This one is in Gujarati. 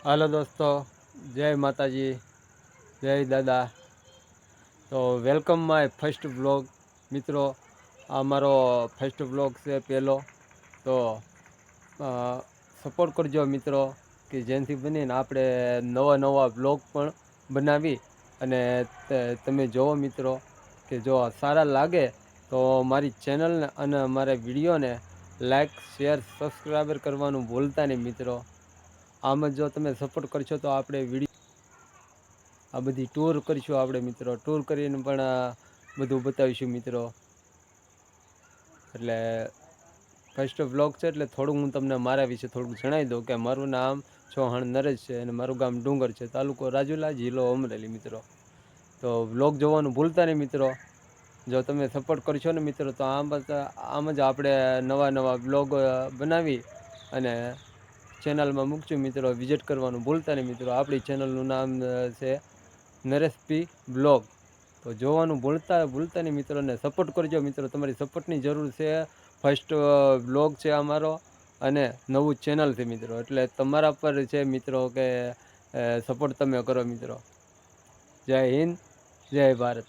હાલો દોસ્તો, જય માતાજી, જય દાદા. તો વેલકમ માય ફર્સ્ટ વ્લોગ. મિત્રો, આ મારો ફર્સ્ટ વ્લોગ છે પહેલો. તો સપોર્ટ કરજો મિત્રો, કે જેનાથી બનીને આપણે નવા નવા વ્લોગ પણ બનાવી અને તમે જોવો મિત્રો, કે જો સારા લાગે તો મારી ચેનલને અને મારા વિડીયોને લાઈક, શેર, સબસ્ક્રાઈબર કરવાનું ભૂલતા નહીં મિત્રો. આમ જ જો તમે સપોર્ટ કરશો તો આપણે આ બધી ટૂર કરીશું આપણે મિત્રો. ટૂર કરીને પણ બધું બતાવીશું મિત્રો. એટલે ફર્સ્ટ વ્લોગ છે એટલે થોડું હું તમને મારા વિશે થોડુંક જણાવી દઉં કે મારું નામ ચૌહાણ નરેશ છે અને મારું ગામ ડુંગર છે, તાલુકો રાજુલા, જિલ્લો અમરેલી મિત્રો. તો વ્લોગ જોવાનું ભૂલતા નહીં મિત્રો. જો તમે સપોર્ટ કરશો ને મિત્રો તો આમ જ આપણે નવા નવા વ્લોગ બનાવી અને ચેનલમાં મૂકશું મિત્રો. વિઝિટ કરવાનું ભૂલતા નહીં મિત્રો. આપણી ચેનલનું નામ છે નરેશ પી બ્લોગ. તો જોવાનું ભૂલતા નહીં મિત્રો, ને સપોર્ટ કરજો મિત્રો. તમારી સપોર્ટની જરૂર છે. ફર્સ્ટ બ્લોગ છે અમારો અને નવું ચેનલ છે મિત્રો, એટલે તમારા પર છે મિત્રો કે સપોર્ટ તમે કરો મિત્રો. જય હિન્દ, જય ભારત.